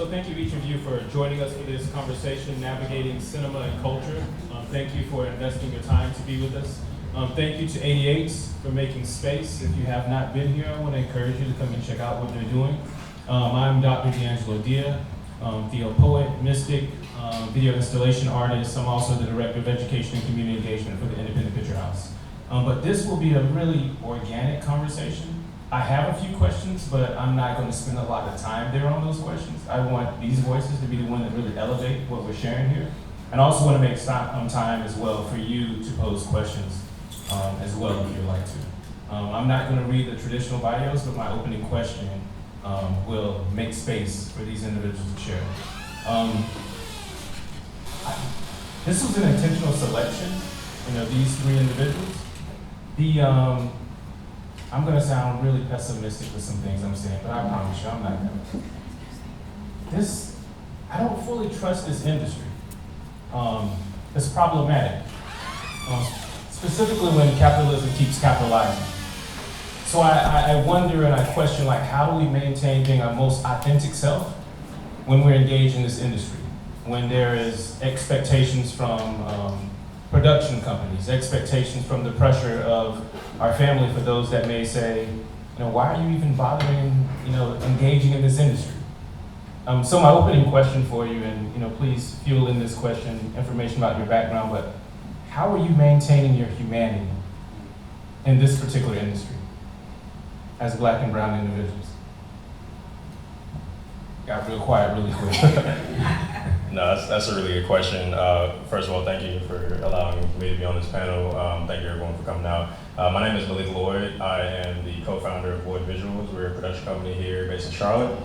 So thank you each of you for joining us for this conversation, navigating cinema and culture. Thank you for investing your time to be with us. Thank you to 88 for making space. If you have not been here, I want to encourage you to come and check out what they're doing. I'm Dr. D'Angelo Dia, Theo Poet, Mystic, video installation artist. I'm also the Director of Education and Community Engagement for the Independent Picture House. But this will be a really organic conversation. I have a few questions, but I'm not going to spend a lot of time there on those questions. I want these voices to be the one that really elevate what we're sharing here. And I also want to make time as well for you to pose questions as well if you'd like to. I'm not going to read the traditional bios, but my opening question will make space for these individuals to share. This was an intentional selection, these three individuals. I'm going to sound really pessimistic with some things I'm saying, but I promise you I'm not going to. I don't fully trust this industry. It's problematic, specifically when capitalism keeps capitalizing. So I wonder and I question, how do we maintain being our most authentic self when we're engaged in this industry? When there is expectations from production companies, expectations from the pressure of our family for those that may say, why are you even bothering, engaging in this industry? So my opening question for you, and please fuel in this question information about your background, but how are you maintaining your humanity in this particular industry as Black and brown individuals? Got real quiet really quick. No, that's a really good question. First of all, thank you for allowing me to be on this panel. Thank you everyone for coming out. My name is Maleek Loyd. I am the co-founder of Lloyd Visuals. We're a production company here based in Charlotte.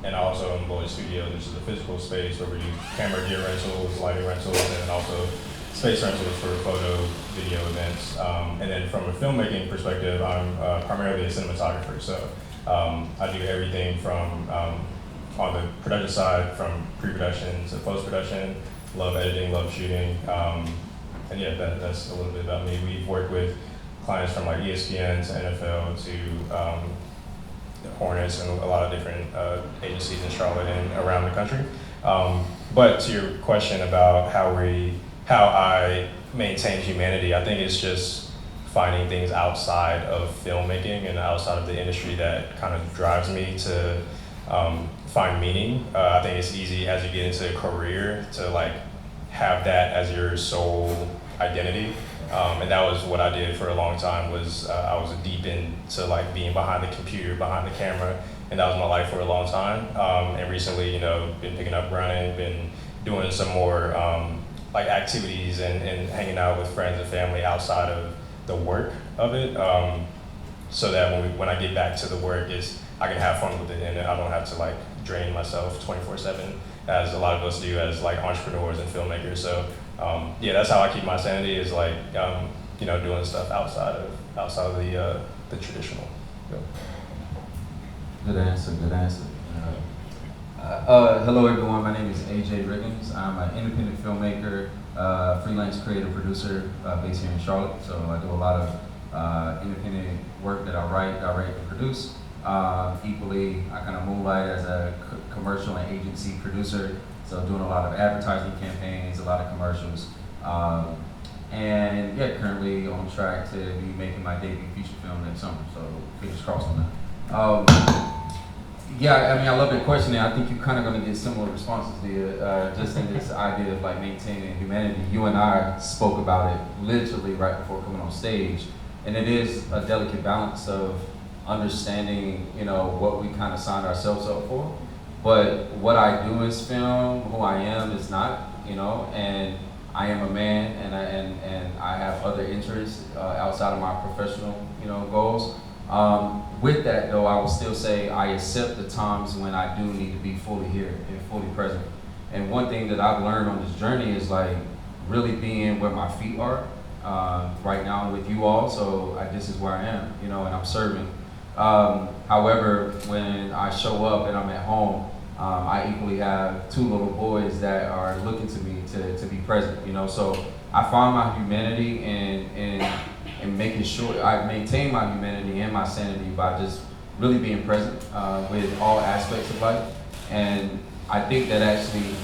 And I also own Lloyd Studios, which is a physical space where we do camera gear rentals, lighting rentals, and also space rentals for photo, video events. And then from a filmmaking perspective, I'm primarily a cinematographer. So I do everything from on the production side, from pre-production to post-production. Love editing, love shooting. And yeah, that's a little bit about me. We've worked with clients from ESPN to NFL to Hornets and a lot of different agencies in Charlotte and around the country. But to your question about how I maintain humanity, I think it's just finding things outside of filmmaking and outside of the industry that kind of drives me to find meaning. I think it's easy as you get into a career to have that as your sole identity. And that was what I did for a long time. I was deep into being behind the computer, behind the camera, and that was my life for a long time. And recently, been picking up running, been doing some more activities and hanging out with friends and family outside of the work of it, so that when I get back to the work, I can have fun with it and I don't have to drain myself 24/7 as a lot of us do as entrepreneurs and filmmakers. So yeah, that's how I keep my sanity, is doing stuff outside of the traditional. Yeah. Good answer. Hello everyone, my name is AJ Riggins. I'm an independent filmmaker, freelance creative producer based here in Charlotte. So I do a lot of independent work that I write, direct, and produce. Equally, I kind of moonlight as a commercial and agency producer, so doing a lot of advertising campaigns, a lot of commercials, and yeah, currently on track to be making my debut feature film next summer, so fingers crossed on that. Yeah, I love that question, and I think you're kind of going to get similar responses there, just in this idea of maintaining humanity. You and I spoke about it literally right before coming on stage, and it is a delicate balance of understanding, what we kind of signed ourselves up for. But what I do is film, who I am is not, and I am a man, and I have other interests outside of my professional, goals. With that though, I will still say I accept the times when I do need to be fully here and fully present. And one thing that I've learned on this journey is really being where my feet are. Right now with you all, so this is where I am, and I'm serving. However, when I show up and I'm at home, I equally have two little boys that are looking to me to be present, so I find my humanity and making sure I maintain my humanity and my sanity by just really being present with all aspects of life. And I think that actually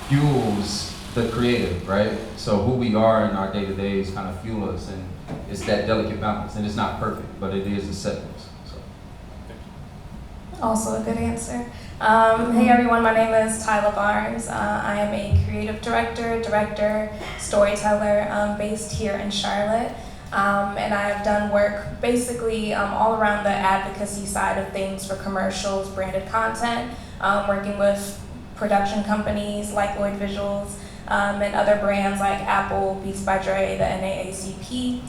fuels the creative, right? So who we are in our day-to-days kind of fuel us, and it's that delicate balance. And it's not perfect, but it is acceptance. Also a good answer. Hey everyone, my name is Tyla Barnes. I am a creative director, storyteller based here in Charlotte. And I have done work basically all around the advocacy side of things for commercials, branded content, working with production companies like Lloyd Visuals, and other brands like Apple, Beats by Dre, the NAACP.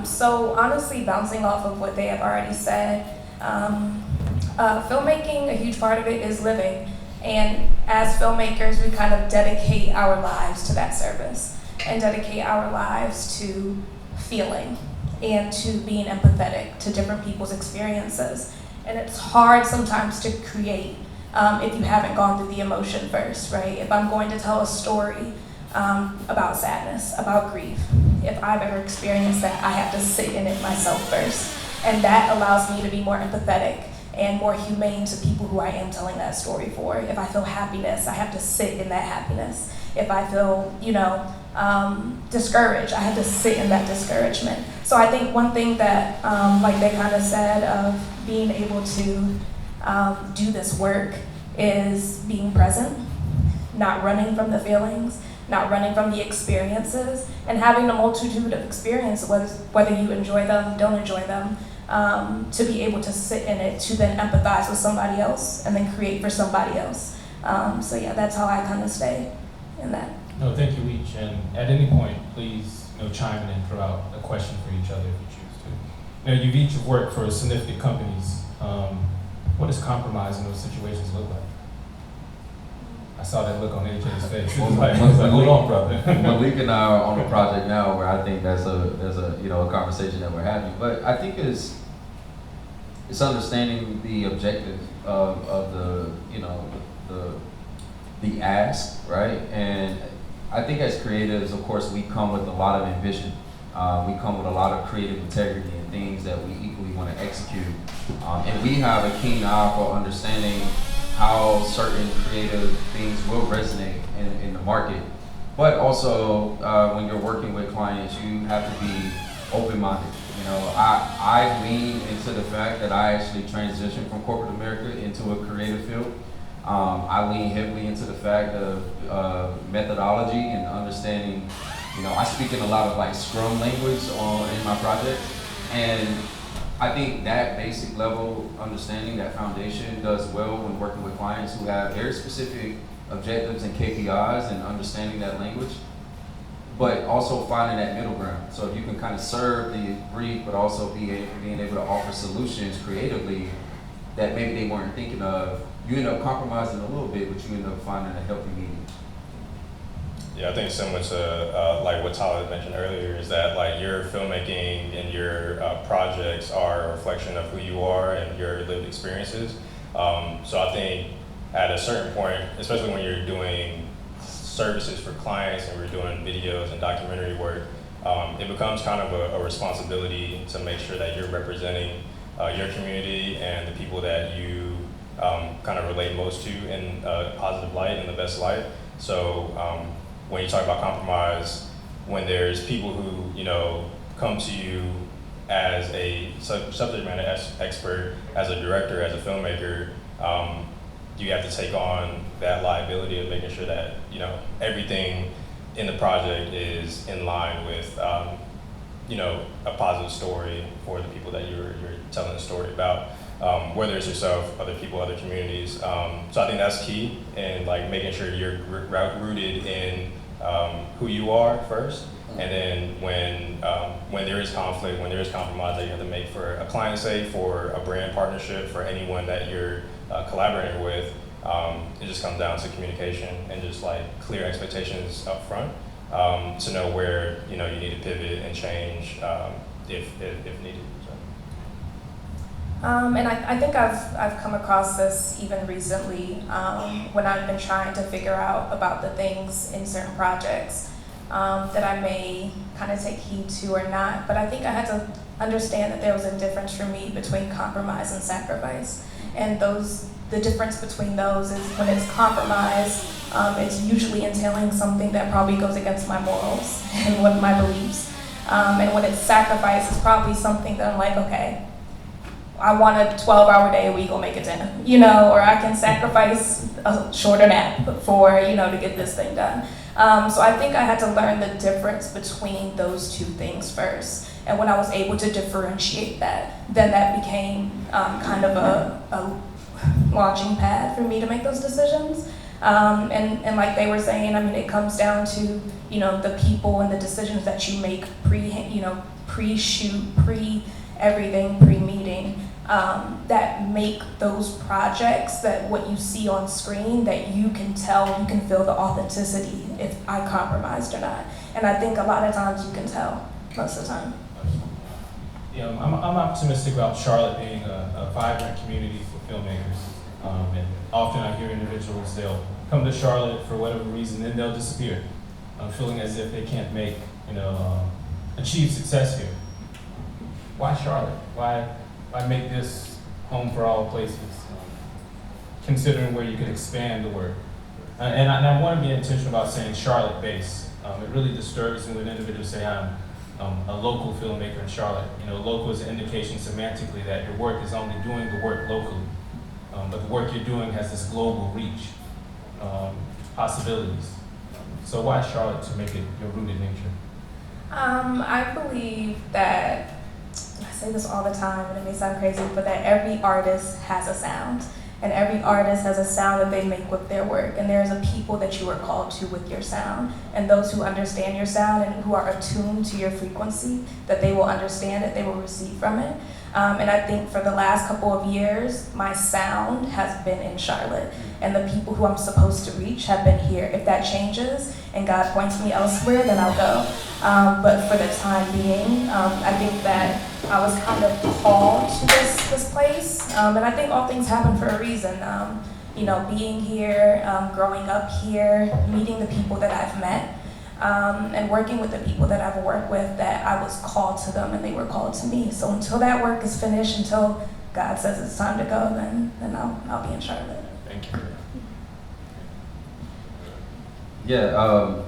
So honestly, bouncing off of what they have already said, filmmaking, a huge part of it is living. And as filmmakers, we kind of dedicate our lives to that service and dedicate our lives to feeling and to being empathetic to different people's experiences. And it's hard sometimes to create if you haven't gone through the emotion first, right? If I'm going to tell a story about sadness, about grief, if I've ever experienced that, I have to sit in it myself first. And that allows me to be more empathetic and more humane to people who I am telling that story for. If I feel happiness, I have to sit in that happiness. If I feel, discouraged, I have to sit in that discouragement. So I think one thing that, like they kind of said, of being able to do this work is being present, not running from the feelings, not running from the experiences, and having a multitude of experiences, whether you enjoy them, don't enjoy them, to be able to sit in it, to then empathize with somebody else, and then create for somebody else. So yeah, that's how I kind of stay in that. No, thank you each, and at any point, please chime in and throw out a question for each other if you choose to. You've each worked for significant companies. What does compromise in those situations look like? I saw that look on AJ's face. He was like, hold on, brother. Maleek and I are on a project now where I think there's a conversation that we're having. But I think it's understanding the objective of the ask, right? And I think as creatives, of course, we come with a lot of ambition. We come with a lot of creative integrity and things that we equally want to execute. And we have a keen eye for understanding how certain creative things will resonate in the market. But also, when you're working with clients, you have to be open-minded. I lean into the fact that I actually transitioned from corporate America into a creative field. I lean heavily into the fact of methodology and understanding. I speak in a lot of like Scrum language in my project, and I think that basic level understanding, that foundation, does well when working with clients who have very specific objectives and KPIs, and understanding that language, but also finding that middle ground. So if you can kind of serve the brief, but also being able to offer solutions creatively that maybe they weren't thinking of, you end up compromising a little bit, but you end up finding a healthy medium. Yeah, I think similar to like what Tyler mentioned earlier, is that like your filmmaking and your projects are a reflection of who you are and your lived experiences. So I think at a certain point, especially when you're doing services for clients and we're doing videos and documentary work, it becomes kind of a responsibility to make sure that you're representing your community and the people that you kind of relate most to in a positive light, in the best light. So when you talk about compromise, when there's people who come to you as a subject matter expert, as a director, as a filmmaker, you have to take on that liability of making sure that everything in the project is in line with a positive story for the people that you're telling the story about, whether it's yourself, other people, other communities. So I think that's key, and like making sure you're rooted in who you are first, and then when there is conflict, when there is compromise that you have to make for a client's sake, for a brand partnership, for anyone that you're collaborating with, it just comes down to communication and just like clear expectations up front, to know where you need to pivot and change if needed. And I think I've come across this even recently when I've been trying to figure out about the things in certain projects that I may kind of take heed to or not. But I think I had to understand that there was a difference for me between compromise and sacrifice. And the difference between those is when it's compromise, it's usually entailing something that probably goes against my morals and what my beliefs. And when it's sacrifice, it's probably something that I'm like, okay, I want a 12-hour day a week, I'll make a dinner, or I can sacrifice a shorter nap for, to get this thing done. So I think I had to learn the difference between those two things first. And when I was able to differentiate that, then that became kind of a launching pad for me to make those decisions. And like they were saying, it comes down to, the people and the decisions that you make pre-shoot, pre-everything, pre-meeting, that make those projects, that what you see on screen, that you can tell, you can feel the authenticity if I compromised or not. And I think a lot of times you can tell most of the time. Yeah, I'm optimistic about Charlotte being a vibrant community for filmmakers. And often I hear individuals, they'll come to Charlotte for whatever reason, then they'll disappear, feeling as if they can't make, achieve success here. Why Charlotte? Why make this home for all places? Considering where you could expand the work. And I want to be intentional about saying Charlotte-based. It really disturbs me when individuals say I'm a local filmmaker in Charlotte. Local is an indication semantically that your work is only doing the work locally. But the work you're doing has this global reach, possibilities. So why Charlotte to make it your rooted nature? I believe that, I say this all the time and it may sound crazy, but that every artist has a sound. And every artist has a sound that they make with their work. And there's a people that you are called to with your sound. And those who understand your sound and who are attuned to your frequency, that they will understand it, they will receive from it. And I think for the last couple of years, my sound has been in Charlotte. And the people who I'm supposed to reach have been here. If that changes and God points me elsewhere, then I'll go. But for the time being, I think that I was kind of called to this place. And I think all things happen for a reason. Being here, growing up here, meeting the people that I've met, and working with the people that I've worked with, that I was called to them and they were called to me. So until that work is finished, until God says it's time to go, then I'll be in Charlotte. Thank you. Yeah,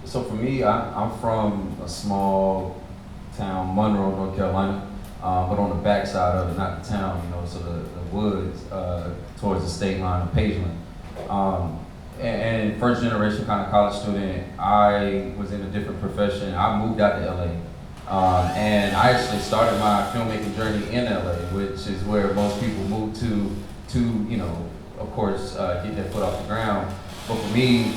so for me, I'm from a small town, Monroe, North Carolina, but on the backside of it, not the town, so the woods towards the state line of Pageland. And first generation kind of college student, I was in a different profession. I moved out to LA. And I actually started my filmmaking journey in LA, which is where most people move to of course, get their foot off the ground. But for me,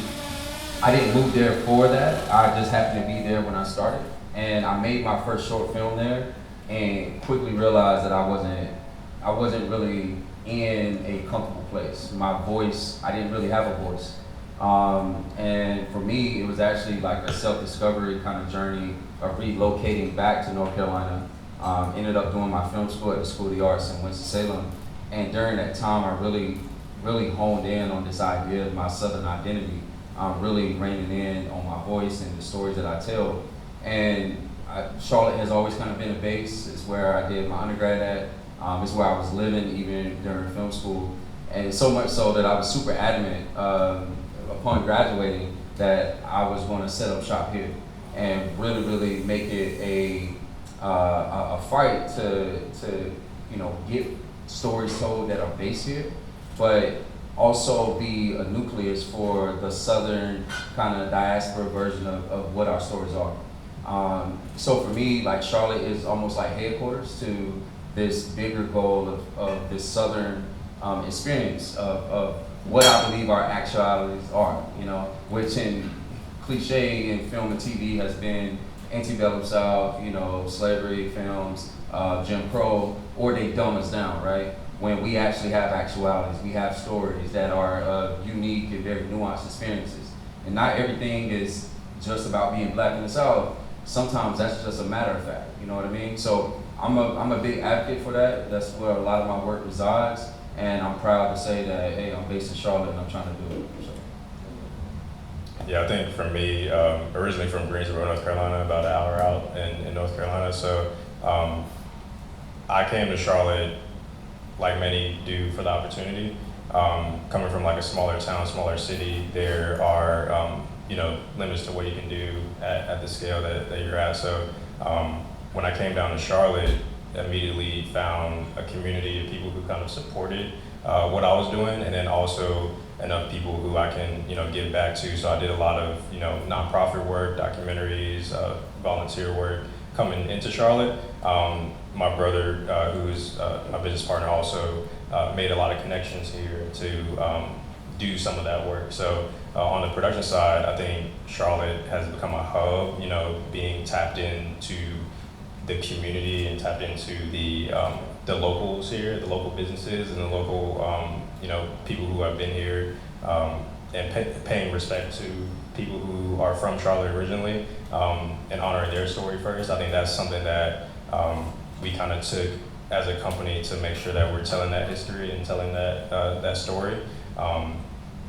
I didn't move there for that. I just happened to be there when I started. And I made my first short film there and quickly realized that I wasn't really in a comfortable place. My voice, I didn't really have a voice. And for me, it was actually like a self-discovery kind of journey of relocating back to North Carolina. Ended up doing my film school at the School of the Arts in Winston-Salem. And during that time, I really honed in on this idea of my Southern identity, really reining in on my voice and the stories that I tell. And Charlotte has always kind of been a base. It's where I did my undergrad at. It's where I was living even during film school. And so much so that I was super adamant upon graduating that I was going to set up shop here and really make it a fight to get stories told that are based here, but also be a nucleus for the Southern kind of diaspora version of what our stories are. So for me, like Charlotte is almost like headquarters to this bigger goal of this Southern experience of what I believe our actualities are, which in cliche in film and TV has been antebellum South, slavery films, Jim Crow, or they dumb us down, right? When we actually have actualities, we have stories that are unique and very nuanced experiences. And not everything is just about being black in the South. Sometimes that's just a matter of fact, you know what I mean? So I'm a big advocate for that. That's where a lot of my work resides. And I'm proud to say that, hey, I'm based in Charlotte and I'm trying to do it. So. Yeah, I think for me, originally from Greensboro, North Carolina, about an hour out in North Carolina. So I came to Charlotte like many do for the opportunity. Coming from like a smaller town, smaller city, there are limits to what you can do at the scale that you're at. So when I came down to Charlotte, immediately found a community of people who kind of supported what I was doing, and then also enough people who I can give back to. So I did a lot of nonprofit work, documentaries, volunteer work coming into Charlotte. My brother, who is my business partner, also made a lot of connections here to do some of that work. So on the production side, I think Charlotte has become a hub, being tapped into the community and tapped into the locals here, the local businesses and the local people who have been here, and paying respect to people who are from Charlotte originally, and honoring their story first. I think that's something that we kind of took as a company to make sure that we're telling that history and telling that story.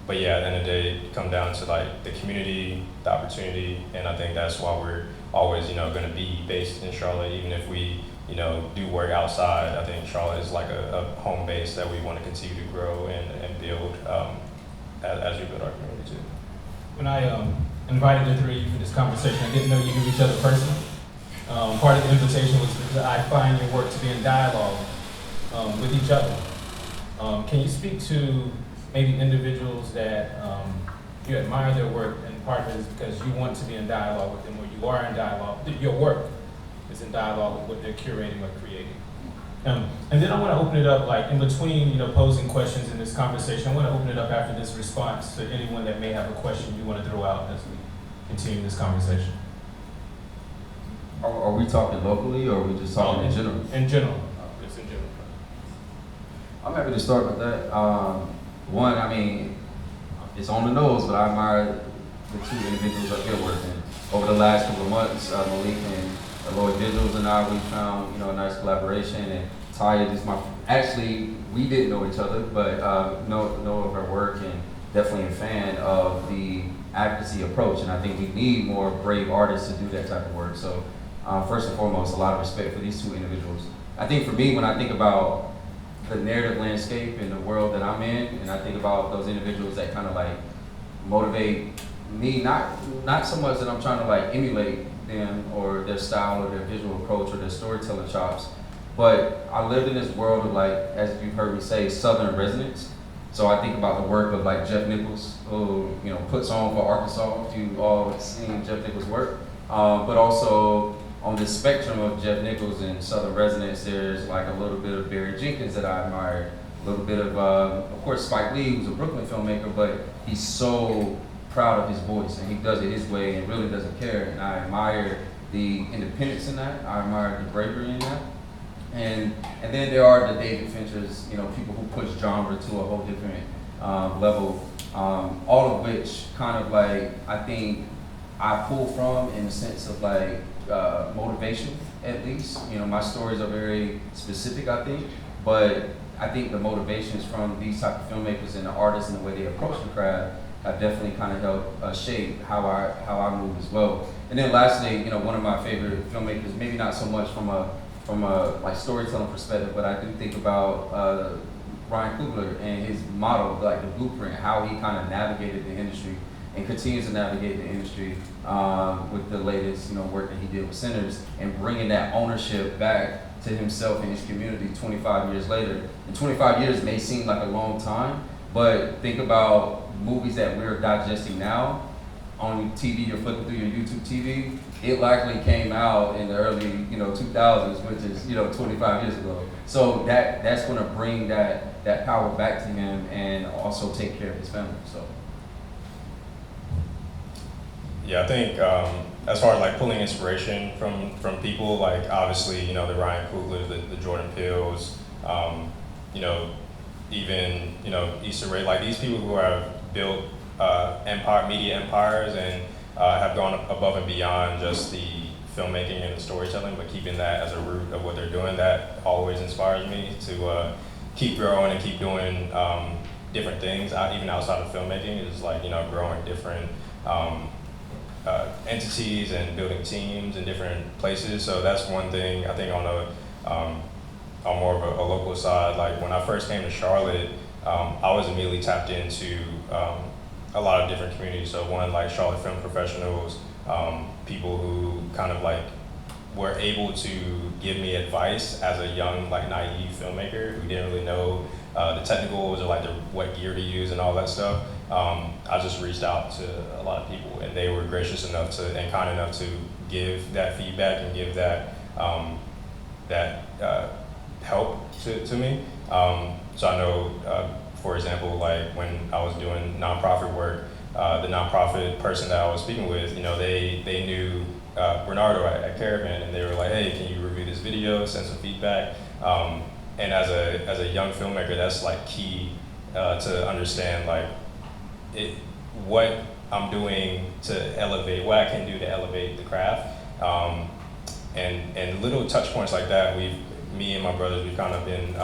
But yeah, at the end of the day, it come down to like the community, the opportunity, and I think that's why we're always going to be based in Charlotte, even if we do work outside. I think Charlotte is like a home base that we want to continue to grow and build as we build our community too. When I invited the three of you for this conversation, I didn't know you knew each other personally. Part of the invitation was because I find your work to be in dialogue with each other. Can you speak to maybe individuals that you admire their work, and part of it is because you want to be in dialogue with them, or you are in dialogue, your work is in dialogue with what they're curating or creating. And then I want to open it up, like in between, posing questions in this conversation, I want to open it up after this response to anyone that may have a question you want to throw out as we continue this conversation. Are we talking locally, or are we just talking in general? In general. It's in general. I'm happy to start with that. One, I mean, it's on the nose, but I admire the two individuals up here working. Over the last couple of months, Maleek and Lloyd visuals and I, we found a nice collaboration. And Tyla is actually, we didn't know each other, but know of her work, and definitely a fan of the advocacy approach. And I think we need more brave artists to do that type of work. So first and foremost, a lot of respect for these two individuals. I think for me, when I think about the narrative landscape and the world that I'm in, and I think about those individuals that kind of like motivate me, not so much that I'm trying to like emulate them or their style or their visual approach or their storytelling chops, but I lived in this world of, like, as you've heard me say, Southern resonance. So I think about the work of like Jeff Nichols, who puts on for Arkansas, if you all have seen Jeff Nichols' work, but also on the spectrum of Jeff Nichols and Southern resonance, there's like a little bit of Barry Jenkins that I admire, a little bit of course, Spike Lee, who's a Brooklyn filmmaker, but he's so proud of his voice, and he does it his way and really doesn't care. And I admire the independence in that. I admire the bravery in that. And then there are the David Finchers, people who push genre to a whole different level, all of which kind of like, I think I pull from in the sense of like motivation, at least. My stories are very specific, I think, but I think the motivations from these type of filmmakers and the artists and the way they approach the craft have definitely kind of helped shape how I move as well. And then lastly, one of my favorite filmmakers, maybe not so much from a like storytelling perspective, but I do think about Ryan Coogler and his model, like the blueprint, how he kind of navigated the industry and continues to navigate the industry with the latest work that he did with Sinners, and bringing that ownership back to himself and his community 25 years later. And 25 years may seem like a long time, but think about movies that we're digesting now on TV. You're flipping through your YouTube TV. It likely came out in the early 2000s, which is 25 years ago. So that's going to bring that power back to him, and also take care of his family. So yeah, I think as far as like pulling inspiration from people, like obviously the Ryan Coogler, the Jordan Peels, even Issa Rae, like these people who have built media empires and have gone above and beyond just the filmmaking and the storytelling, but keeping that as a root of what they're doing, that always inspires me to keep growing and keep doing different things, even outside of filmmaking. Is like growing different entities and building teams in different places. So that's one thing I think on a on more of a local side, like when I first came to Charlotte, I was immediately tapped into a lot of different communities. So one, like Charlotte film professionals, people who kind of like were able to give me advice as a young, like naive filmmaker who didn't really know the technicals or like what gear to use and all that stuff. I just reached out to a lot of people, and they were gracious enough to and kind enough to give that feedback and give that help to me. So I know, for example, like when I was doing nonprofit work, the nonprofit person that I was speaking with, they knew Bernardo at Caravan, and they were like, hey, can you review this video, send some feedback? And as a young filmmaker, that's like key to understand like what I'm doing to elevate, what I can do to elevate the craft. And little touch points like that, me and my brothers, we've kind of been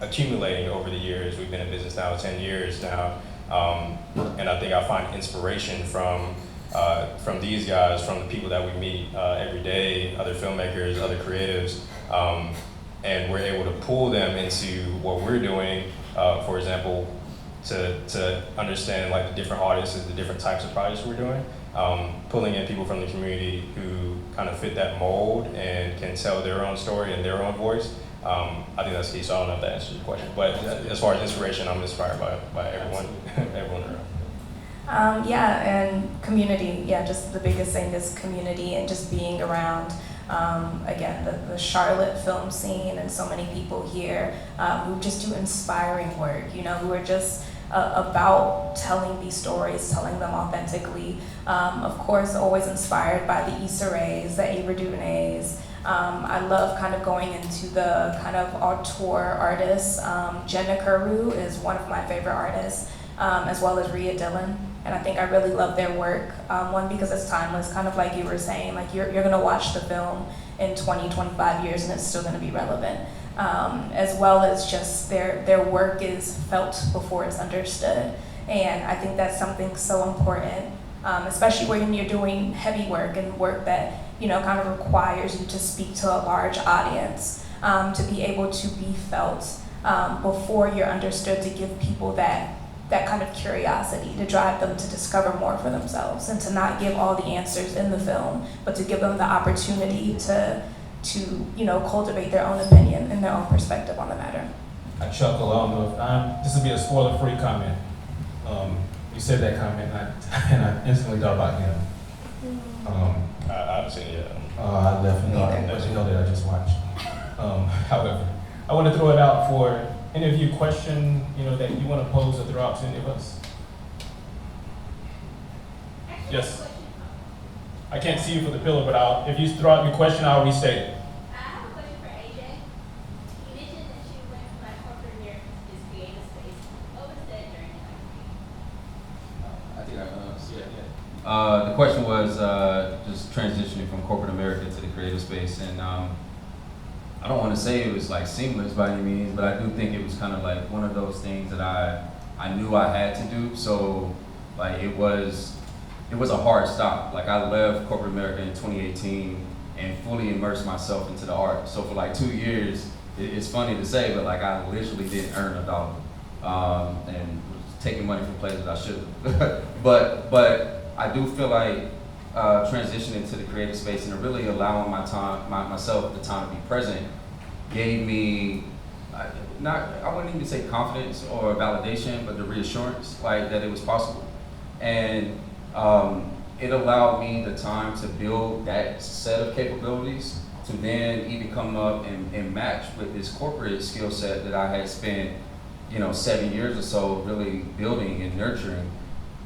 accumulating over the years. We've been in business now 10 years now. And I think I find inspiration from these guys, from the people that we meet every day, other filmmakers, other creatives, and we're able to pull them into what we're doing, for example, to understand like the different audiences, the different types of projects we're doing, pulling in people from the community who kind of fit that mold and can tell their own story in their own voice. I think that's key, so I don't know if that answers your question. But as far as inspiration, I'm inspired by everyone around. Yeah, and community. Yeah, just the biggest thing is community and just being around, again, the Charlotte film scene and so many people here who just do inspiring work, who are just about telling these stories, telling them authentically. Of course, always inspired by the Issa Raes, the Ava DuVernays. I love kind of going into the kind of auteur artists. Jenna Carew is one of my favorite artists, as well as Rhea Dillon. And I think I really love their work. One, because it's timeless, kind of like you were saying, like you're gonna watch the film in 20, 25 years and it's still gonna be relevant. As well as just their work is felt before it's understood. And I think that's something so important, especially when you're doing heavy work and work that kind of requires you to speak to a large audience, to be able to be felt before you're understood, to give people that kind of curiosity, to drive them to discover more for themselves, and to not give all the answers in the film, but to give them the opportunity to cultivate their own opinion and their own perspective on the matter. I chuckle, I don't know if this will be a spoiler-free comment. You said that comment, and I instantly thought about him. I haven't seen it yet. I definitely thought, but you know that I just watched. However, I want to throw it out for any of you question, that you want to pose or throw out to any of us. Yes. I can't see you for the pillar, but if you throw out your question, I'll restate it. I have a question for AJ. You mentioned that you went from like corporate America to this creative space. What was that journey like? I think the question was just transitioning from corporate America to the creative space, and I don't want to say it was like seamless by any means, but I do think it was kind of like one of those things that I knew I had to do. So like it was a hard stop. Like I left corporate America in 2018 and fully immersed myself into the art. So for like 2 years, it's funny to say, but like I literally didn't earn a dollar, and was taking money from places I shouldn't. but I do feel like transitioning to the creative space and really allowing myself the time to be present gave me I wouldn't even say confidence or validation, but the reassurance like that it was possible. And it allowed me the time to build that set of capabilities to then even come up and match with this corporate skill set that I had spent 7 years or so really building and nurturing.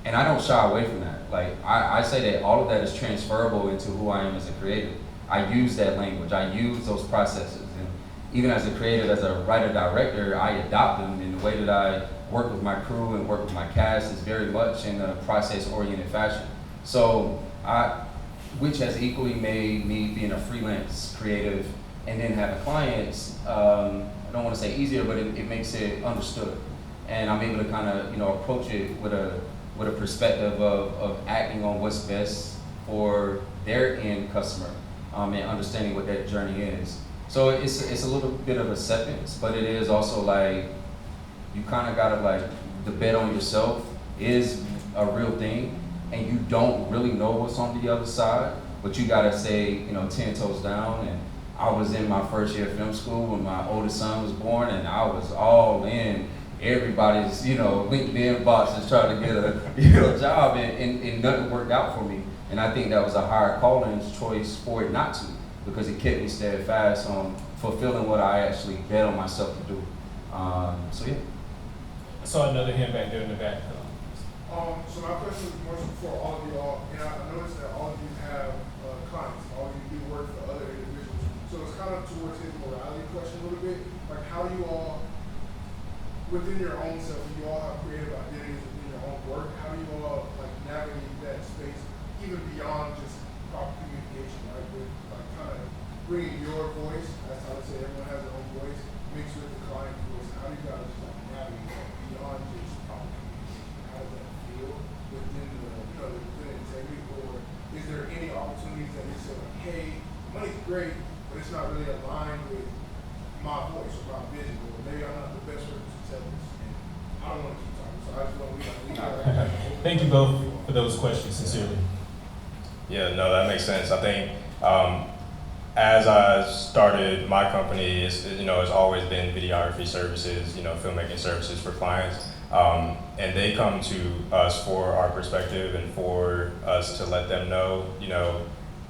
And I don't shy away from that. Like I say that all of that is transferable into who I am as a creative. I use that language, I use those processes. And even as a creative, as a writer-director, I adopt them in the way that I work with my crew and work with my cast is very much in a process-oriented fashion. So which has equally made me being a freelance creative and then having clients, I don't want to say easier, but it makes it understood. And I'm able to kind of, approach it with a perspective of acting on what's best for their end customer, and understanding what that journey is. So it's a little bit of acceptance, but it is also like, you kind of gotta like, the bet on yourself is a real thing, and you don't really know what's on the other side, but you gotta say, 10 toes down. And I was in my first year of film school when my oldest son was born, and I was all in everybody's, LinkedIn boxes trying to get a, job, and nothing worked out for me. And I think that was a higher calling's choice for it not to, because it kept me steadfast on fulfilling what I actually bet on myself to do. So yeah. I saw another hand back there in the back. So my question is more for all of y'all, and I noticed that all of you have clients, all of you do work for other individuals. So it's kind of towards his morality question a little bit, like how you all, within your own self, you all have creative identities within your own work. How do you all like navigate that space, even beyond just proper communication, right? With like kind of bringing your voice, as Tyler said, everyone has their own voice, mixed with the client's voice. How do you guys like navigate that beyond just proper communication? How does that feel within the, within integrity, or is there any opportunities that you say like, hey, money's great, but it's not really aligned with my voice or my vision, or maybe I'm not the best person to tell this, and I don't want to keep talking, so I just want to leave. Thank you both for those questions, sincerely. Yeah, no, that makes sense. I think as I started my company, it's always been videography services, filmmaking services for clients. And they come to us for our perspective and for us to let them know,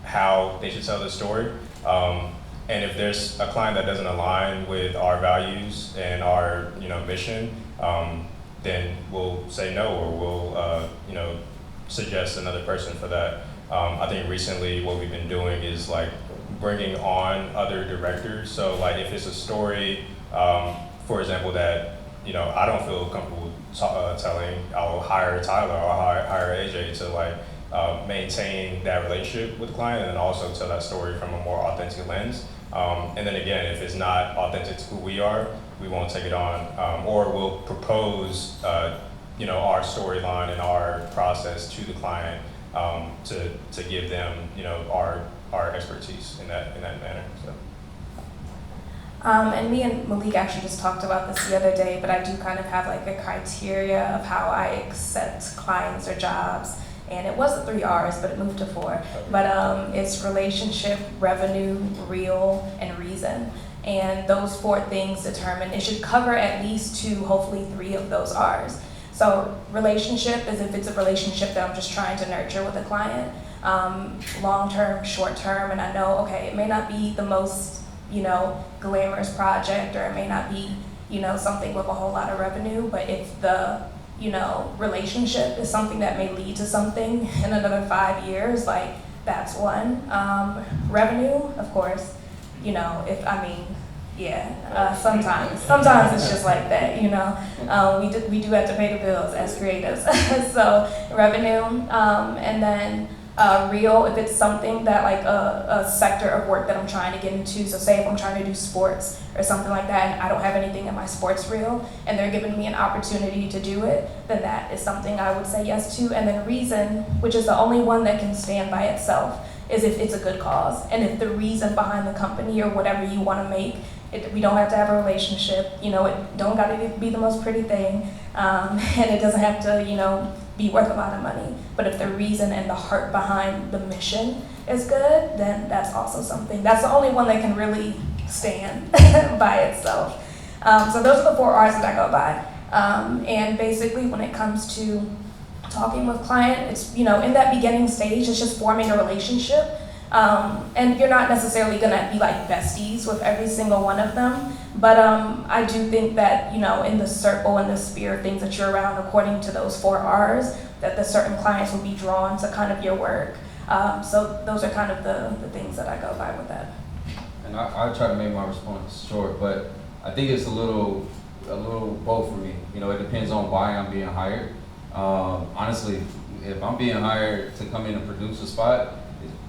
how they should tell the story. And if there's a client that doesn't align with our values and our, mission, then we'll say no, or we'll, suggest another person for that. I think recently what we've been doing is like bringing on other directors. So like if it's a story, for example, that I don't feel comfortable telling, I'll hire Tyler or I'll hire AJ to like maintain that relationship with the client, and then also tell that story from a more authentic lens. And then again, if it's not authentic to who we are, we won't take it on, or we'll propose our storyline and our process to the client to give them our expertise in that manner. So. And me and Maleek actually just talked about this the other day, but I do kind of have like a criteria of how I accept clients or jobs. And it wasn't 3 R's, but it moved to 4. But it's relationship, revenue, real, and reason. And those 4 things determine, it should cover at least 2, hopefully 3 of those R's. So relationship is if it's a relationship that I'm just trying to nurture with a client, long-term, short-term, and I know, okay, it may not be the most, glamorous project, or it may not be, something with a whole lot of revenue, but if the, relationship is something that may lead to something in another 5 years, like that's one. Revenue, of course, sometimes it's just like that, we do have to pay the bills as creatives. So revenue, and then real, if it's something that like a sector of work that I'm trying to get into. So say if I'm trying to do sports or something like that, and I don't have anything in my sports reel, and they're giving me an opportunity to do it, then that is something I would say yes to. And then reason, which is the only one that can stand by itself, is if it's a good cause. And if the reason behind the company or whatever you want to make, we don't have to have a relationship, it don't got to be the most pretty thing, and it doesn't have to, be worth a lot of money. But if the reason and the heart behind the mission is good, then that's also something. That's the only one that can really stand by itself. So those are the 4 R's that I go by. And basically when it comes to talking with client, it's, in that beginning stage, it's just forming a relationship. And you're not necessarily gonna be like besties with every single one of them, but I do think that, in the circle and the sphere of things that you're around, according to those 4 R's, that the certain clients will be drawn to kind of your work. So those are kind of the things that I go by with that. And I try to make my response short, but I think it's a little both for me. It depends on why I'm being hired. Honestly, if I'm being hired to come in and produce a spot,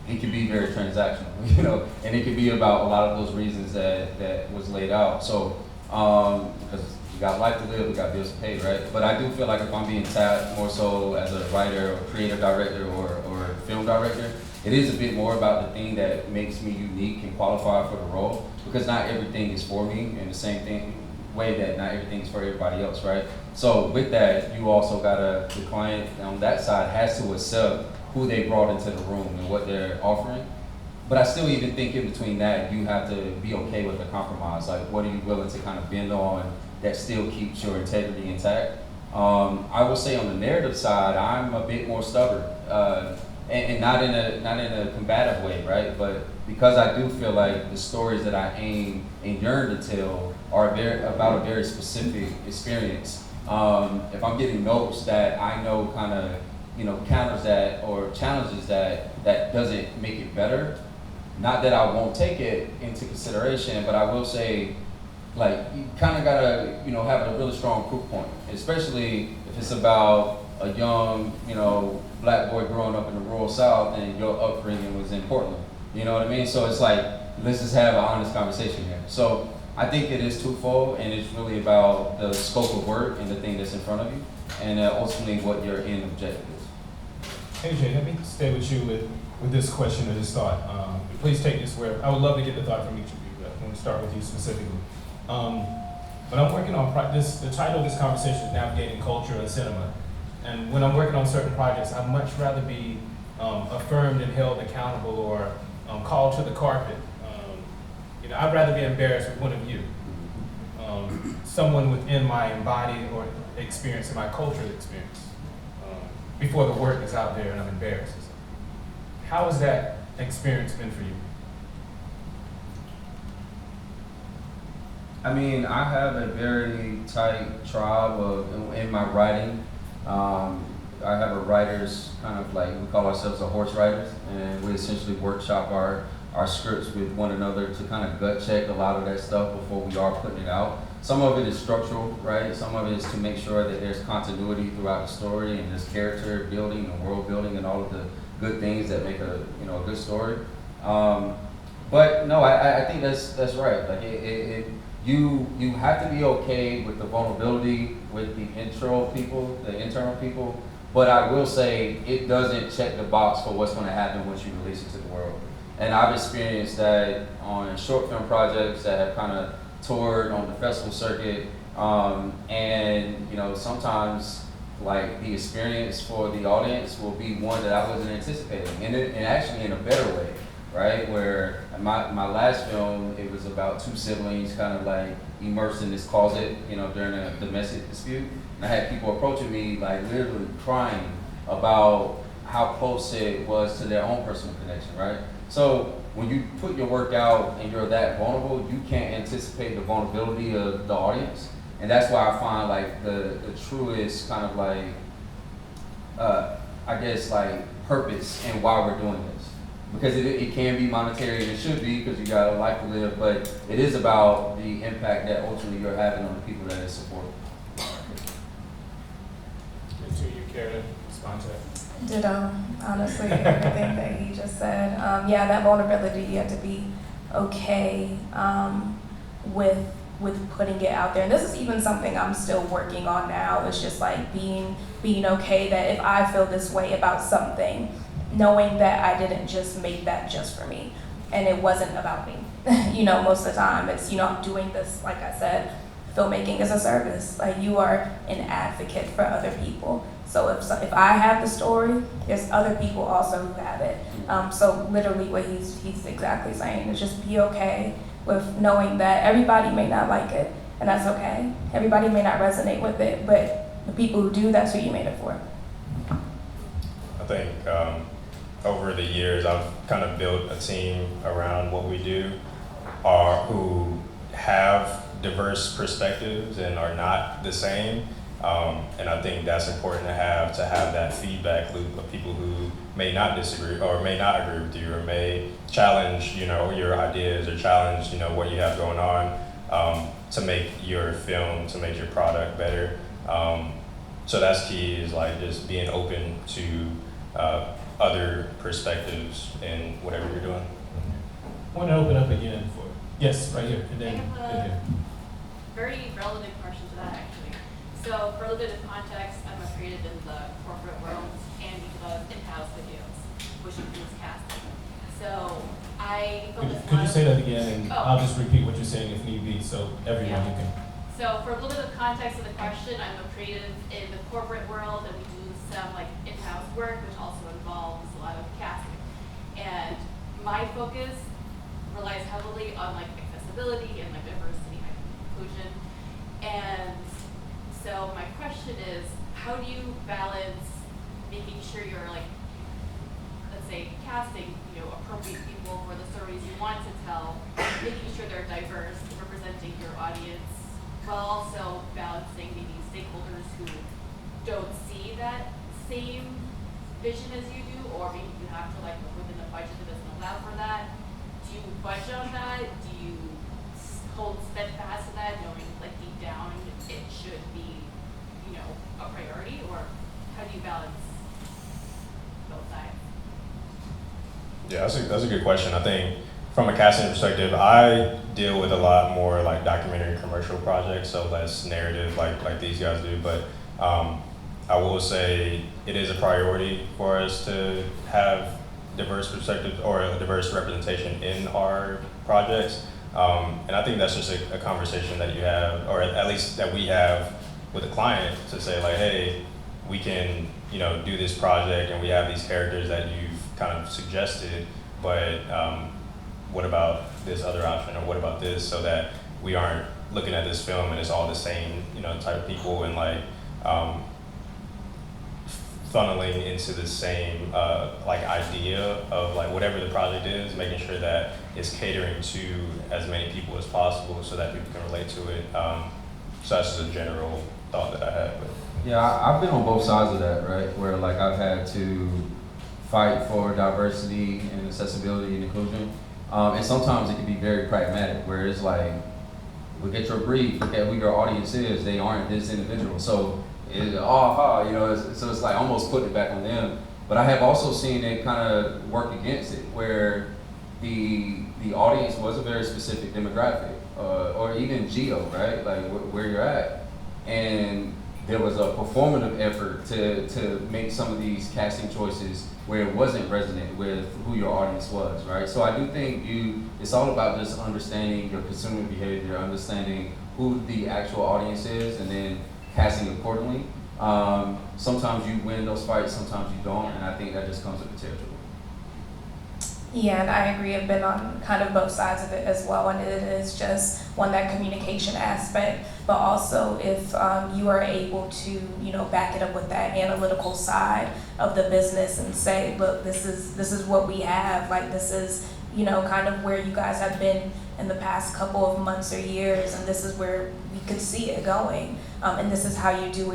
it can be very transactional, and it can be about a lot of those reasons that was laid out. So, because We got life to live, we got bills to pay, right? But I do feel like if I'm being tapped more so as a writer or creative director or film director, it is a bit more about the thing that makes me unique and qualified for the role, because not everything is for me in the same way that not everything is for everybody else, right? So with that, you also gotta, the client on that side has to accept who they brought into the room and what they're offering. But I still even think in between that, you have to be okay with the compromise. Like, what are you willing to kind of bend on that still keeps your integrity intact? I will say on the narrative side, I'm a bit more stubborn, and not in a combative way, right? But because I do feel like the stories that I aim and yearn to tell are about a very specific experience. If I'm getting notes that I know kind of, counters that or challenges that doesn't make it better, not that I won't take it into consideration, but I will say, like, you kind of gotta, have a really strong proof point, especially if it's about a young, black boy growing up in the rural South and your upbringing was in Portland. You know what I mean? So it's like, let's just have an honest conversation here. So I think it is twofold, and it's really about the scope of work and the thing that's in front of you, and ultimately what your end objective is. AJ, let me stay with you with this question or this thought. Please take this where, I would love to get the thought from each of you, but I'm going to start with you specifically. When I'm working on the title of this conversation is Navigating Culture and Cinema. And when I'm working on certain projects, I'd much rather be affirmed and held accountable or called to the carpet. I'd rather be embarrassed with one of you. Someone within my embodied or experience, my cultural experience, before the work is out there and I'm embarrassed. How has that experience been for you? I mean, I have a very tight tribe in my writing. I have a writers, kind of like, we call ourselves the horse writers, and we essentially workshop our scripts with one another to kind of gut check a lot of that stuff before we are putting it out. Some of it is structural, right? Some of it is to make sure that there's continuity throughout the story and there's character building and world building and all of the good things that make a good story. But no, I think that's right. Like you have to be okay with the vulnerability with the internal people. But I will say it doesn't check the box for what's going to happen once you release it to the world. And I've experienced that on short film projects that have kind of toured on the festival circuit, and sometimes like the experience for the audience will be one that I wasn't anticipating, and actually in a better way, right? Where my last film, it was about two siblings kind of like immersed in this closet, during a domestic dispute, and I had people approaching me like literally crying about how close it was to their own personal connection, right? So when you put your work out and you're that vulnerable, you can't anticipate the vulnerability of the audience. And that's why I find like the truest kind of like, I guess like purpose in why we're doing this. Because it can be monetary, and it should be because you got a life to live, but it is about the impact that ultimately you're having on the people that it supports. Do you care to respond to that? Ditto, honestly, everything that he just said. Yeah, that vulnerability, you have to be okay with putting it out there. And this is even something I'm still working on now. It's just like being okay that if I feel this way about something, knowing that I didn't just make that just for me, and it wasn't about me. Most of the time it's, I'm doing this, like I said, filmmaking is a service. Like, you are an advocate for other people. So if I have the story, there's other people also who have it. So literally what he's exactly saying is just be okay with knowing that everybody may not like it, and that's okay. Everybody may not resonate with it, but the people who do, that's who you made it for. I think over the years, I've kind of built a team around what we do, who have diverse perspectives and are not the same. And I think that's important to have that feedback loop of people who may not disagree or may not agree with you or may challenge, your ideas or challenge, what you have going on, to make your film, to make your product better. So that's key, is like just being open to other perspectives in whatever you're doing. I want to open up again for, yes, right here, and then here. very relevant question to that actually. So for a little bit of context, I'm a creative in the corporate world and we develop in-house videos, which includes casting. So I focus Could you say that again, and Oh. I'll just repeat what you're saying if need be, so everyone who can. So for a little bit of context of the question, I'm a creative in the corporate world and we do some like in-house work, which also involves a lot of casting. And my focus relies heavily on like accessibility and like diversity and inclusion. And so my question is, how do you balance making sure you're like, let's say casting, appropriate people for the stories you want to tell, making sure they're diverse, representing your audience, while also balancing maybe stakeholders who don't see that same vision as you do, or maybe you have to like look within a budget that doesn't allow for that. Do you budge on that? Do you hold steadfast to that, knowing like deep down it should be, a priority, or how do you balance both sides? Yeah, that's a good question. I think from a casting perspective, I deal with a lot more like documentary commercial projects, so less narrative like these guys do. But I will say it is a priority for us to have diverse perspectives or a diverse representation in our projects. And I think that's just a conversation that you have, or at least that we have with a client to say like, hey, we can, do this project and we have these characters that you've kind of suggested, but what about this other option, or what about this, so that we aren't looking at this film and it's all the same, type of people, and like funneling into the same like idea of like whatever the project is, making sure that it's catering to as many people as possible so that people can relate to it. So that's just a general thought that I had. But. Yeah, I've been on both sides of that, right? Where like I've had to fight for diversity and accessibility and inclusion. And sometimes it can be very pragmatic, where it's like, look at your brief, look at who your audience is, they aren't this individual. So, so it's like almost putting it back on them. But I have also seen it kind of work against it, where the audience was a very specific demographic, or even geo, right? Like where you're at. And there was a performative effort to make some of these casting choices where it wasn't resonant with who your audience was, right? So I do think it's all about just understanding your consumer behavior, understanding who the actual audience is, and then casting accordingly. Sometimes you win those fights, sometimes you don't, and I think that just comes with the territory. Yeah, and I agree. I've been on kind of both sides of it as well, and it is just that communication aspect, but also if you are able to, back it up with that analytical side of the business and say, look, this is what we have, like this is, kind of where you guys have been in the past couple of months or years, and this is where we could see it going, and this is how you do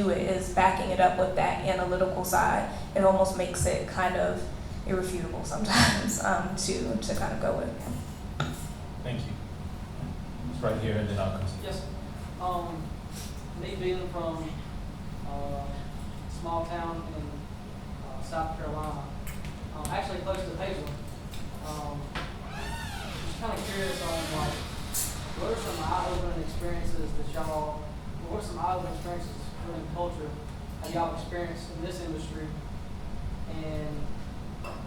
it is backing it up with that analytical side. It almost makes it kind of irrefutable sometimes to kind of go with. Thank you. It's right here, and then I'll continue. Yes. Me being from a small town in South Carolina, actually close to Hazel, just kind of curious on like, what are some eye-opening experiences that y'all, what are some eye-opening experiences within culture that y'all experienced in this industry? And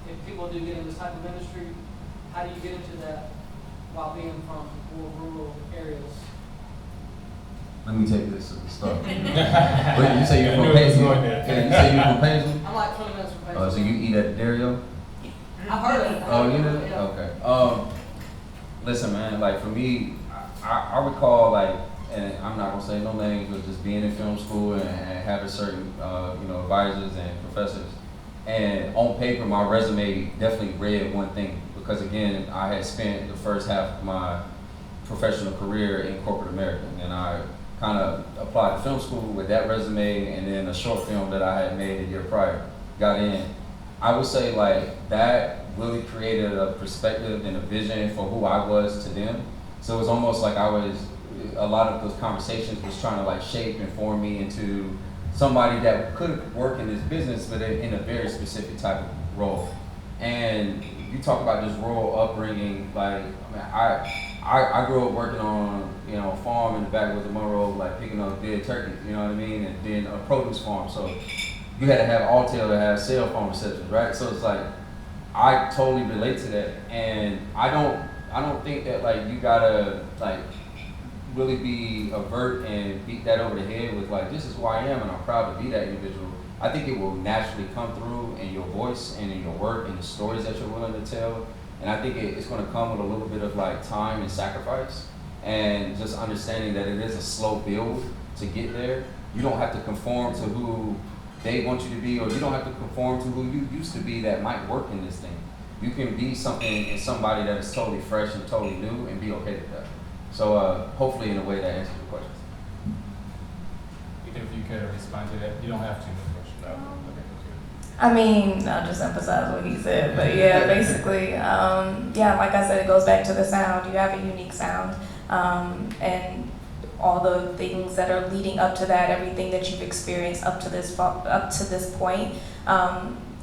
if people do get in this type of industry, how do you get into that while being from more rural areas? Let me take this start. Wait, you say you're from Paisley? Yeah, you say you're from Paisley? I'm like 20 minutes from Paisley. So you eat at Dario? I've heard of it. Oh, you know? Yeah. Okay. Listen, man, like for me, I recall like, and I'm not gonna say no names, but just being in film school and having certain, advisors and professors. And on paper, my resume definitely read one thing, because again, I had spent the first half of my professional career in corporate America, and I kind of applied to film school with that resume, and then a short film that I had made a year prior, got in. I would say like that really created a perspective and a vision for who I was to them. So it was almost like a lot of those conversations was trying to like shape and form me into somebody that could work in this business, but in a very specific type of role. And you talk about this rural upbringing, like, I I grew up working on, you know, a farm in the backwoods of Monroe, like picking up dead turkeys, you know what I mean? And then a produce farm. So you had to have Alltel to have cell phone receptions, right? So it's like, I totally relate to that. And I don't think that like you gotta like really be avert and beat that over the head with like, this is who I am and I'm proud to be that individual. I think it will naturally come through in your voice and in your work and the stories that you're willing to tell. And I think it's going to come with a little bit of like time and sacrifice and just understanding that it is a slow build to get there. You don't have to conform to who they want you to be, or you don't have to conform to who you used to be that might work in this thing. You can be something in somebody that is totally fresh and totally new and be okay with that. So hopefully in a way that answers your question. Even if you care to respond to that, you don't have to. No. Okay. I mean, I'll just emphasize what he said, but yeah, basically, yeah, like I said, it goes back to the sound. You have a unique sound, and all the things that are leading up to that, everything that you've experienced up to this point,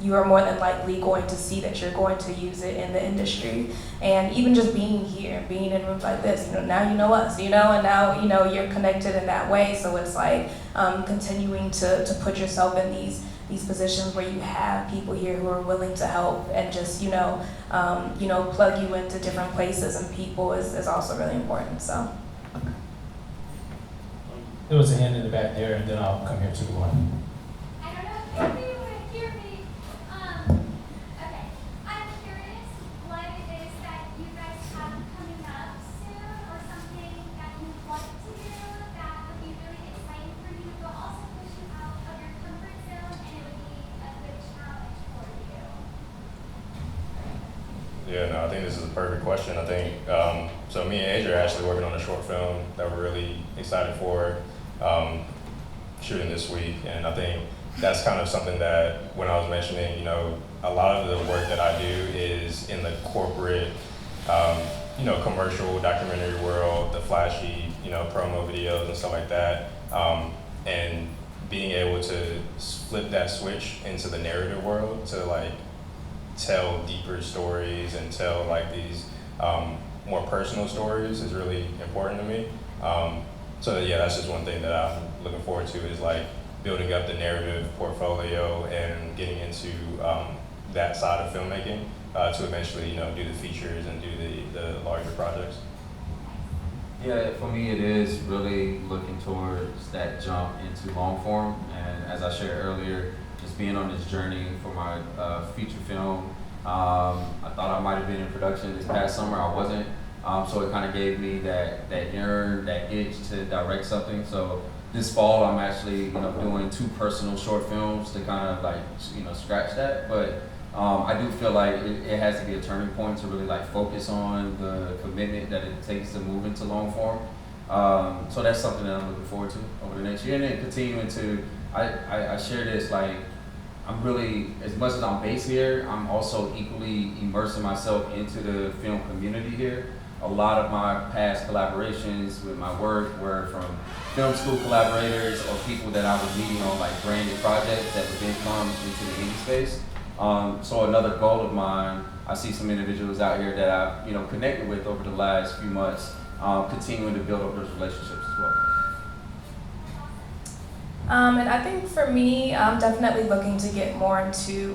you are more than likely going to see that you're going to use it in the industry. And even just being here, being in rooms like this, you know, now you know us, you know, and now, you know, you're connected in that way. So it's like continuing to put yourself in these positions where you have people here who are willing to help and just, you know, plug you into different places and people is also really important, so. There was a hand in the back there, and then I'll come here to the one. I don't know if you would hear me. Okay. I'm curious what it is that you guys have coming up soon, or something that you want to do that would be really exciting for you, but also push you out of your comfort zone, and it would be a good challenge for you. Yeah, no, I think this is a perfect question. I think, so me and Adria are actually working on a short film that we're really excited for shooting this week. And I think that's kind of something that when I was mentioning, you know, a lot of the work that I do is in the corporate, you know, commercial documentary world, the flashy, you know, promo videos and stuff like that. And being able to flip that switch into the narrative world to like tell deeper stories and tell like these more personal stories is really important to me. So yeah, that's just one thing that I'm looking forward to is like building up the narrative portfolio and getting into that side of filmmaking to eventually, you know, do the features and do the larger projects. Yeah, for me it is really looking towards that jump into long form. And as I shared earlier, just being on this journey for my feature film. I thought I might have been in production this past summer, I wasn't. So it kind of gave me that yearn, that itch to direct something. So this fall I'm actually, you know, doing 2 personal short films to kind of like, you know, scratch that. But I do feel like it has to be a turning point to really like focus on the commitment that it takes to move into long form. So that's something that I'm looking forward to over the next year. And then continuing to, I share this, like, I'm really, as much as I'm based here, I'm also equally immersing myself into the film community here. A lot of my past collaborations with my work were from film school collaborators or people that I was meeting on like branded projects that would then come into the indie space. So another goal of mine, I see some individuals out here that I've, you know, connected with over the last few months, continuing to build up those relationships as well. And I think for me, I'm definitely looking to get more into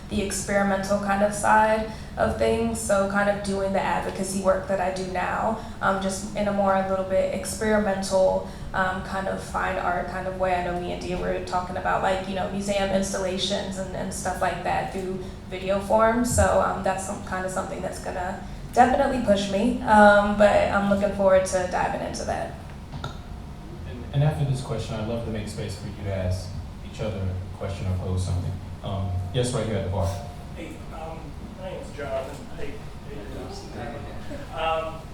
the experimental kind of side of things. So kind of doing the advocacy work that I do now, just in a more a little bit experimental kind of fine art kind of way. I know me and Dia were talking about like, you know, museum installations and stuff like that through video form. So that's something that's gonna definitely push me. But I'm looking forward to diving into that. And after this question, I'd love to make space for you to ask each other a question or pose something. Yes, right here at the bar. Hey, my name is Jonathan. Hey,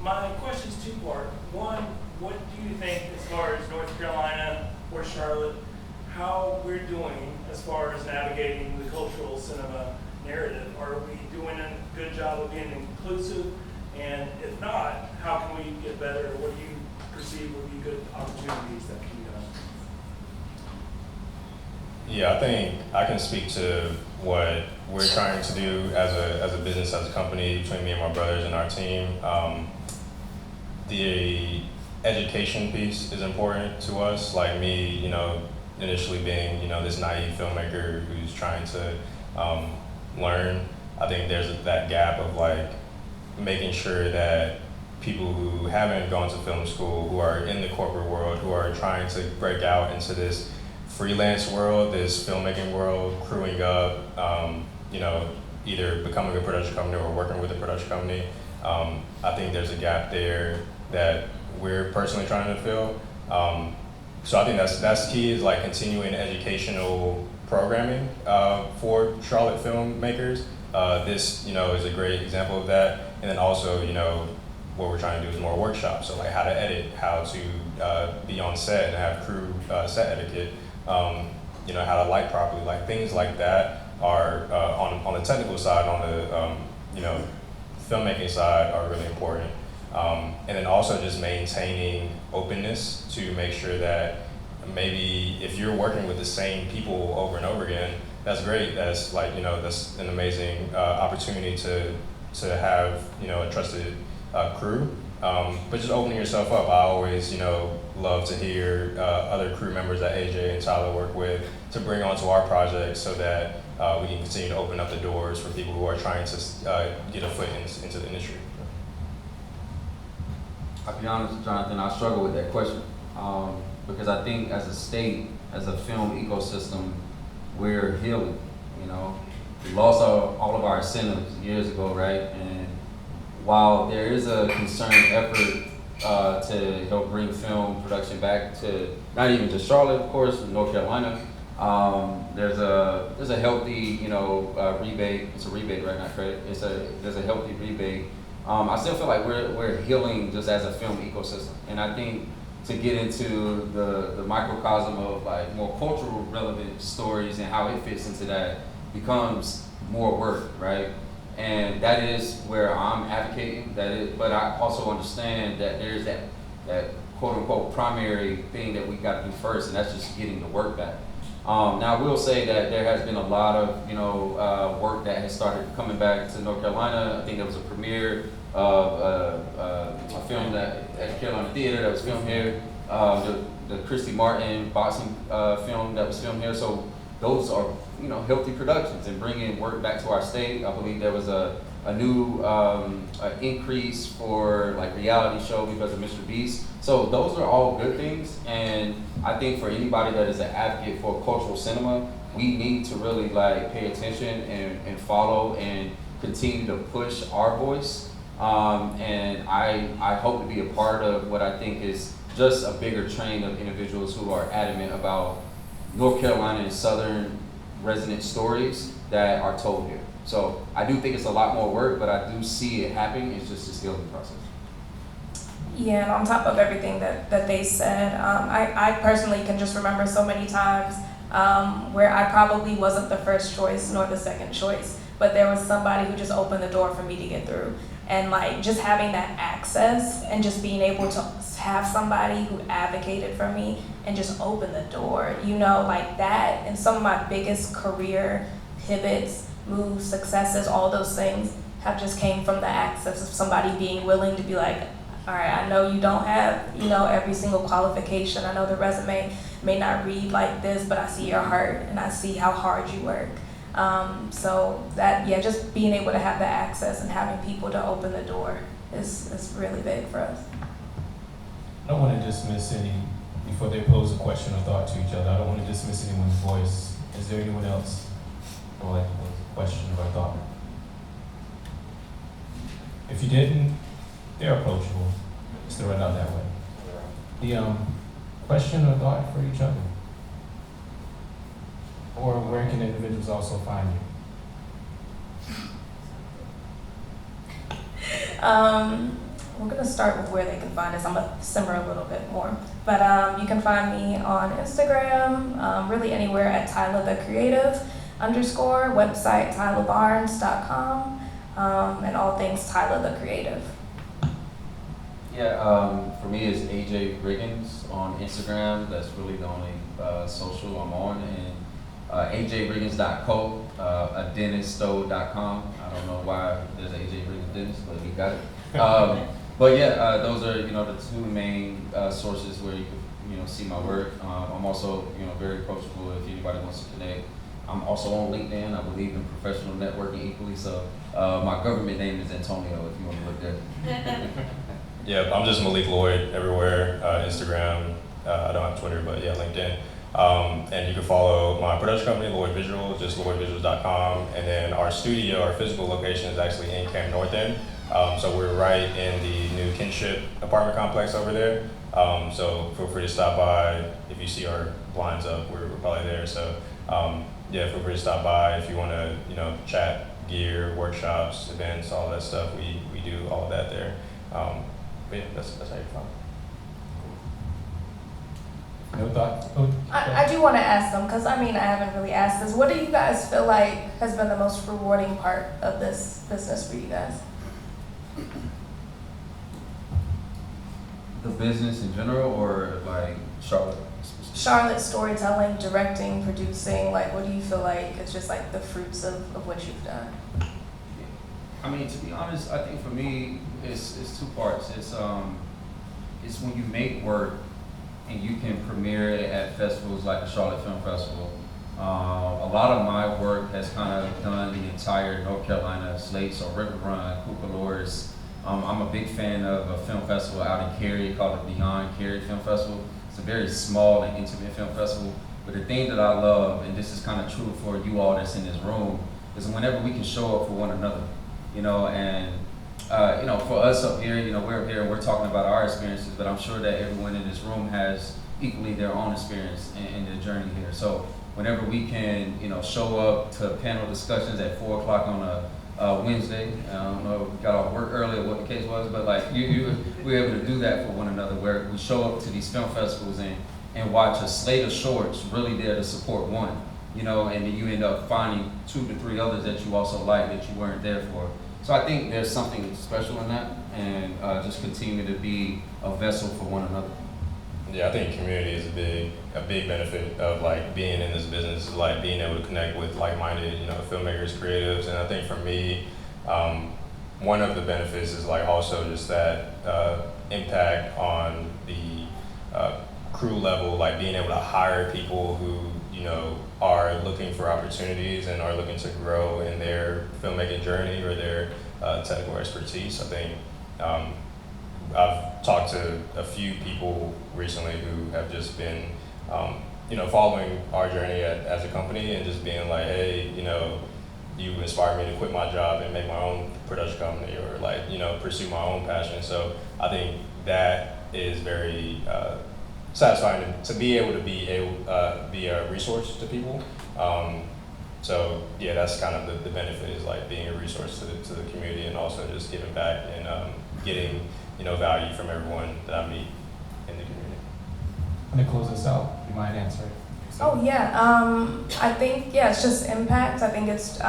my question's 2-part. One, what do you think as far as North Carolina or Charlotte, how we're doing as far as navigating the cultural cinema narrative? Are we doing a good job of being inclusive? And if not, how can we get better? What do you perceive would be good opportunities that can be done? Yeah, I think I can speak to what we're trying to do as a business, as a company, between me and my brothers and our team. the education piece is important to us. Like me, initially being, this naive filmmaker who's trying to learn. I think there's that gap of like making sure that people who haven't gone to film school, who are in the corporate world, who are trying to break out into this freelance world, this filmmaking world, crewing up, either becoming a production company or working with a production company. I think there's a gap there that we're personally trying to fill. So I think that's key, is like continuing educational programming for Charlotte filmmakers. This, is a great example of that. And then also, what we're trying to do is more workshops. So like how to edit, how to be on set and have crew set etiquette, how to light properly, like things like that are on the technical side, on the filmmaking side are really important. And then also just maintaining openness to make sure that maybe if you're working with the same people over and over again, that's great. That's like, that's an amazing opportunity to have, a trusted crew. But just opening yourself up. I always, love to hear other crew members that AJ and Tyler work with to bring onto our project so that we can continue to open up the doors for people who are trying to get a foot into the industry. I'll be honest, Jonathan, I struggle with that question because I think as a state, as a film ecosystem, we're healing. We lost all of our incentives years ago, right? And while there is a concerted effort to help bring film production back to not even just Charlotte, of course, North Carolina, there's a healthy rebate. It's a rebate, right? Not credit. There's a healthy rebate. I still feel like we're healing just as a film ecosystem, and I think to get into the microcosm of like more cultural relevant stories and how it fits into that becomes more work, right? And that is where I'm advocating. But I also understand that there's that quote unquote primary thing that we got to do first, and that's just getting the work back. Now I will say that there has been a lot of work that has started coming back to North Carolina. I think there was a premiere of a film at Carolina Theater that was filmed here. The Christy Martin boxing film that was filmed here. So those are healthy productions and bringing work back to our state. I believe there was a new increase for like reality show because of Mr. Beast. So those are all good things, and I think for anybody that is an advocate for cultural cinema, we need to really like pay attention and follow and continue to push our voice. And I hope to be a part of what I think is just a bigger train of individuals who are adamant about North Carolina and Southern resident stories that are told here. So I do think it's a lot more work, but I do see it happening. It's just a scaling process. Yeah, and on top of everything that they said, I personally can just remember so many times where I probably wasn't the first choice nor the second choice, but there was somebody who just opened the door for me to get through. And like just having that access and just being able to have somebody who advocated for me and just open the door, like that. And some of my biggest career pivots, moves, successes, all those things have just came from the access of somebody being willing to be like, all right, I know you don't have, every single qualification. I know the resume may not read like this, but I see your heart and I see how hard you work. So that, just being able to have the access and having people to open the door is really big for us. I don't want to dismiss before they pose a question or thought to each other, I don't want to dismiss anyone's voice. Is there anyone else who would like to pose a question or thought? If you didn't, they're approachable. Just throw it out that way. The question or thought for each other? Or where can individuals also find you? We're going to start with where they can find us. I'm going to simmer a little bit more. But you can find me on Instagram, really anywhere at Tyla the Creative _ website tylabarnes.com, and all things Tyla the Creative. Yeah, for me it's AJ Riggins on Instagram. That's really the only social I'm on. And ajriggins.co, adentisto.com. I don't know why there's AJ Riggins Dentist, but we got it. But yeah, those are the two main sources where you can see my work. I'm also very approachable if anybody wants to connect. I'm also on LinkedIn. I believe in professional networking equally. So my government name is Antonio. If you want to look there. Yeah, I'm just Maleek Loyd everywhere. Instagram. I don't have Twitter, but yeah, LinkedIn. And you can follow my production company, Lloyd Visuals, just lloydvisuals.com. And then our studio, our physical location is actually in Camp North End. So we're right in the new Kinship apartment complex over there. So feel free to stop by. If you see our blinds up, we're probably there. So yeah, feel free to stop by if you want to, chat, gear, workshops, events, all that stuff. We do all of that there. But yeah, that's how you find. No thoughts? I do want to ask them, because I haven't really asked this. What do you guys feel like has been the most rewarding part of this business for you guys? The business in general, or like Charlotte? Charlotte, storytelling, directing, producing, like what do you feel like it's just like the fruits of what you've done? To be honest, I think for me, it's two parts. It's when you make work and you can premiere it at festivals like the Charlotte Film Festival. A lot of my work has kind of done the entire North Carolina slate, so River Run, Cucalores. I'm a big fan of a film festival out in Cary called the Beyond Cary Film Festival. It's a very small and intimate film festival, but the thing that I love, and this is kind of true for you all that's in this room, is whenever we can show up for one another, for us up here, we're here and we're talking about our experiences, but I'm sure that everyone in this room has equally their own experience in their journey here. So whenever we can, show up to panel discussions at 4 o'clock on a Wednesday, I don't know if we got off work early or what the case was, but like we're able to do that for one another, where we show up to these film festivals and watch a slate of shorts really there to support one, and then you end up finding 2 to 3 others that you also like that you weren't there for. So I think there's something special in that, and just continue to be a vessel for one another. Yeah, I think community is a big benefit of like being in this business, is like being able to connect with like-minded, filmmakers, creatives. And I think for me, one of the benefits is like also just that impact on the crew level, like being able to hire people who, are looking for opportunities and are looking to grow in their filmmaking journey or their technical expertise. I think I've talked to a few people recently who have just been, following our journey as a company and just being like, hey, you inspired me to quit my job and make my own production company, or like, pursue my own passion. So I think that is very satisfying to be able to be a resource to people. So yeah, that's kind of the benefit, is like being a resource to the community, and also just giving back and getting value from everyone that I meet in the community. I'm gonna close this out. You mind answering? Oh yeah, I think it's just impact. I think it's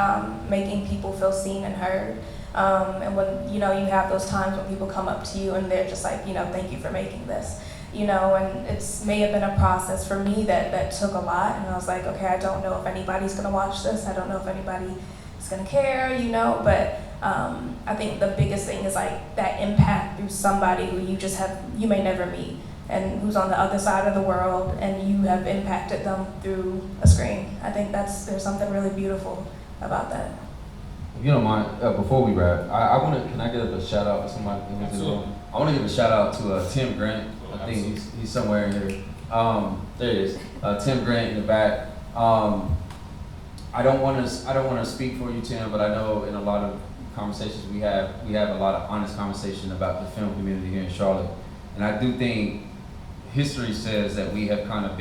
making people feel seen and heard. And when you have those times when people come up to you and they're just like, thank you for making this. And it's may have been a process for me that took a lot, and I was like, okay, I don't know if anybody's gonna watch this, I don't know if anybody is gonna care, but I think the biggest thing is like that impact through somebody who you may never meet, and who's on the other side of the world, and you have impacted them through a screen. I think there's something really beautiful about that. If you don't mind, before we wrap, can I give a shout out to somebody who's in the room? I want to give a shout out to Tim Grant. I think he's somewhere in here. There he is. Tim Grant in the back. I don't want to speak for you, Tim, but I know in a lot of conversations we have a lot of honest conversation about the film community here in Charlotte, and I do think history says that we have kind of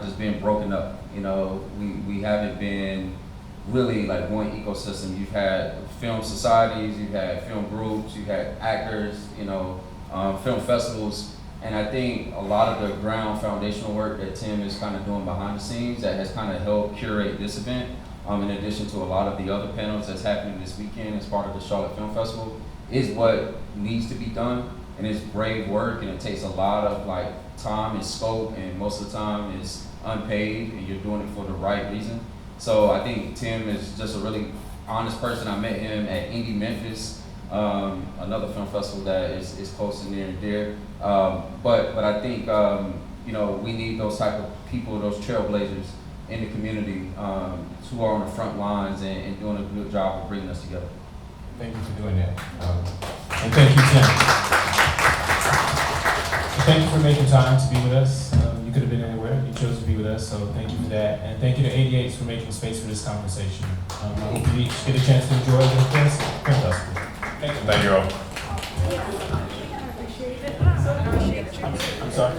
just been broken up. We haven't been really like one ecosystem. You've had film societies, you've had film groups, you've had actors, film festivals, and I think a lot of the ground foundational work that Tim is kind of doing behind the scenes that has kind of helped curate this event, in addition to a lot of the other panels that's happening this weekend as part of the Charlotte Film Festival, is what needs to be done. And it's brave work, and it takes a lot of like time and scope, and most of the time it's unpaid, and you're doing it for the right reason. So I think Tim is just a really honest person. I met him at Indie Memphis another film festival that is close and near and dear. But I think you know, we need those type of people, those trailblazers in the community who are on the front lines and doing a good job of bringing us together. Thank you for doing that. And thank you, Tim. And thank you for making time to be with us. You could have been anywhere. You chose to be with us, so thank you for that. And thank you to 88s for making space for this conversation. I hope you each get a chance to enjoy the film festival. Thank you. Thank you all. I'm sorry.